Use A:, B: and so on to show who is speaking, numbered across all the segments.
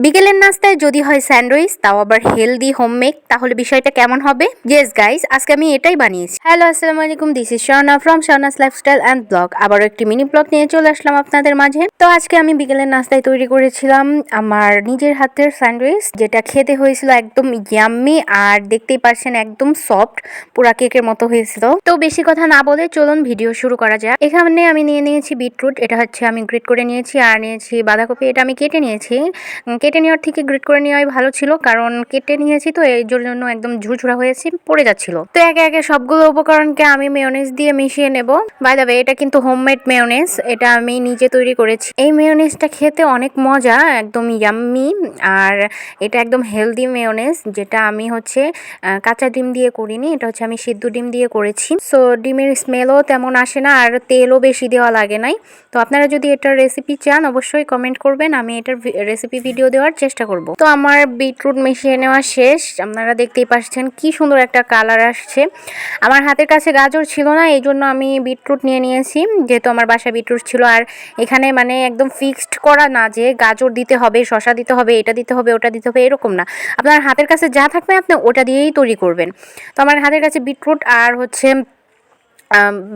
A: বিকেলের নাস্তায় যদি হয় স্যান্ডউইচ, তাও আবার হেলদি হোমমেড, তাহলে বিষয়টা কেমন হবে? ইয়েস গাইস, আজকে আমি এটাই বানিয়েছি। হ্যালো, আসসালামু আলাইকুম, this is Sharna from Sharna's lifestyle and blog. আবারও একটি মিনি ব্লগ নিয়ে চলে আসলাম আপনাদের মাঝে। তো আজকে আমি বিকেলের নাস্তায় তৈরি করেছিলাম আমার নিজের হাতের স্যান্ডউইচ, যেটা খেতে হয়েছিল একদম ইয়াম্মি, আর দেখতেই পারছেন একদম সফট, পুরা কেকের মতো হয়েছিল। তো বেশি কথা না বলে চলুন ভিডিও শুরু করা যাক। এখানে আমি নিয়ে নিয়েছি বিটরুট, এটা হচ্ছে আমি গ্রেট করে নিয়েছি, আর নিয়েছি বাঁধাকপি, এটা আমি কেটে নিয়েছি। কেটে নেওয়ার থেকে গ্রেট করে নেওয়াই ভালো ছিল, কারণ কেটে নিয়েছি তো এই জন্য একদম ঝুরঝুরা হয়েছে, পড়ে যাচ্ছিল। তো একে একে সবগুলো উপকরণকে আমি মেয়োনেজ দিয়ে মিশিয়ে নেব। বাই দ্য ওয়ে, এটা কিন্তু হোমমেড মেয়োনেজ, এটা আমি নিজে তৈরি করেছি। এই মেয়োনেজটা খেতে অনেক মজা, একদম ইয়াম্মি, আর এটা একদম হেলদি মেয়োনেজ, যেটা আমি হচ্ছে কাঁচা ডিম দিয়ে করিনি, এটা হচ্ছে আমি সিদ্ধ ডিম দিয়ে করেছি। সো ডিমের স্মেলও তেমন আসে না, আর তেলও বেশি দেওয়া লাগে নাই। তো আপনারা যদি এটার রেসিপি চান অবশ্যই কমেন্ট করবেন, আমি এটার রেসিপি ভিডিও দেওয়ার চেষ্টা করব। তো আমার বিটরুট মিশিয়ে নেওয়া শেষ, আপনারা দেখতেই পাচ্ছেন কি সুন্দর একটা কালার আসছে। আমার হাতের কাছে গাজর ছিল না, এই জন্য আমি বিটরুট নিয়ে নিয়েছি, যেহেতু আমার বাসায় বিটরুট ছিল। আর এখানে মানে একদম ফিক্সড করা না যে গাজর দিতে হবে, শসা দিতে হবে, এটা দিতে হবে, ওটা দিতে হবে, এরকম না। আপনার হাতের কাছে যা থাকবে আপনি ওটা দিয়েই তৈরি করবেন। তো আমার হাতের কাছে বিটরুট আর হচ্ছে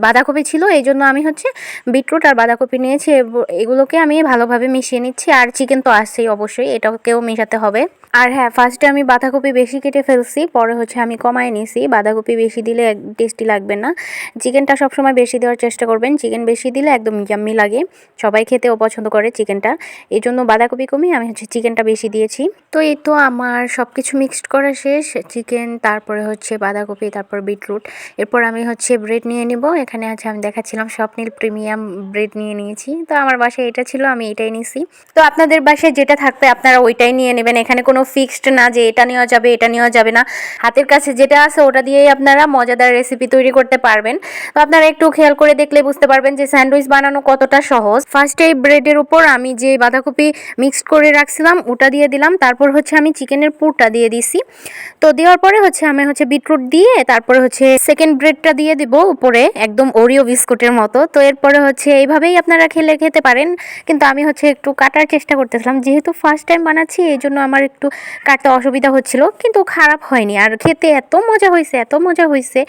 A: বাঁধাকপি ছিল, এই জন্য আমি হচ্ছে বিটরুট আর বাঁধাকপি নিয়েছি। এগুলোকে আমি ভালোভাবে মিশিয়ে নিচ্ছি, আর চিকেন তো আসছেই অবশ্যই, এটাকেও মেশাতে হবে। আর হ্যাঁ, ফার্স্টে আমি বাঁধাকপি বেশি কেটে ফেলছি, পরে হচ্ছে আমি কমায় নিয়েছি। বাঁধাকপি বেশি দিলে টেস্টি লাগবে না। চিকেনটা সবসময় বেশি দেওয়ার চেষ্টা করবেন, চিকেন বেশি দিলে একদম ইয়াম্মি লাগে, সবাই খেতেও পছন্দ করে চিকেনটা। এই জন্য বাঁধাকপি কমিয়ে আমি হচ্ছে চিকেনটা বেশি দিয়েছি। তো এই তো আমার সব কিছু মিক্সড করা শেষ, চিকেন, তারপরে হচ্ছে বাঁধাকপি, তারপর বিটরুট। এরপর আমি হচ্ছে ব্রেড নিয়ে নিব। এখানে আছে, আমি দেখাচ্ছিলাম স্বপ্নিল প্রিমিয়াম ব্রেড নিয়ে নিয়েছি। তো আমার বাসায় এটা ছিল, আমি এটাই নিয়েছি। তো আপনাদের বাসায় যেটা থাকবে আপনারা ওইটাই নিয়ে নেবেন, এখানে কোনো ফিক্সড না যে এটা নেওয়া যাবে এটা নেওয়া যাবে না। হাতের কাছে যেটা আছে ওটা দিয়েই আপনারা মজাদার রেসিপি তৈরি করতে পারবেন। তো আপনারা একটু খেয়াল করে দেখলে বুঝতে পারবেন যে স্যান্ডউইচ বানানো কতটা সহজ। ফার্স্টে এই ব্রেডের উপর আমি যে বাঁধাকপি মিক্সড করে রাখছিলাম ওটা দিয়ে দিলাম, তারপর হচ্ছে আমি চিকেনের পুরটা দিয়ে দিছি। তো দেওয়ার পরে হচ্ছে আমি হচ্ছে বিটরুট দিয়ে, তারপরে হচ্ছে সেকেন্ড ব্রেডটা দিয়ে দিব উপরে, একদম ওরিও বিস্কুটের মতো। তো এরপরে হচ্ছে এইভাবেই আপনারা খেতে পারেন, কিন্তু আমি হচ্ছে একটু কাটার চেষ্টা করতেছিলাম, যেহেতু ফার্স্ট টাইম বানাচ্ছি এই জন্য আমার একটু কাটতে অসুবিধা হচ্ছিল, কিন্তু খারাপ হয়নি, আর খেতে এত মজা হয়েছে, এত মজা হয়েছে।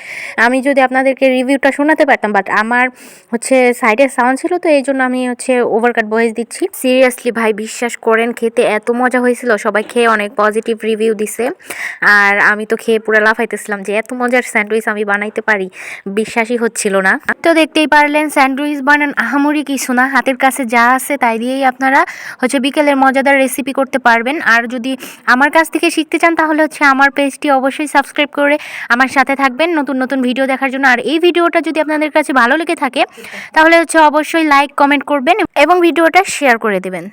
A: আমি যদি আপনাদেরকে রিভিউটা শোনাতে পারতাম, বাট আমার হচ্ছে সাইডে সাউন্ড ছিল, তো এই জন্য আমি হচ্ছে ওভারকাট ভয়েস দিচ্ছি। সিরিয়াসলি ভাই, বিশ্বাস করেন খেতে এত মজা হয়েছিল, সবাই খেয়ে অনেক পজিটিভ রিভিউ দিছে, আর আমি তো খেয়ে পুরো লাফাইতেছিলাম যে এত মজার স্যান্ডউইচ আমি বানাইতে পারি, বিশ্বাসই হচ্ছিল না। তো দেখতেই পারলেন স্যান্ডউইচ বানান আহামরি কিছু না, হাতের কাছে যা আছে তাই দিয়েই আপনারা হচ্ছে বিকেলের মজাদার রেসিপি করতে পারবেন। আর যদি আমার কাছ থেকে শিখতে চান তাহলে হচ্ছে আমার পেজটি অবশ্যই সাবস্ক্রাইব করে আমার সাথে থাকবেন নতুন নতুন ভিডিও দেখার জন্য। আর এই ভিডিওটা যদি আপনাদের কাছে ভালো লেগে থাকে তাহলে হচ্ছে অবশ্যই লাইক কমেন্ট করবেন এবং ভিডিওটা শেয়ার করে দেবেন।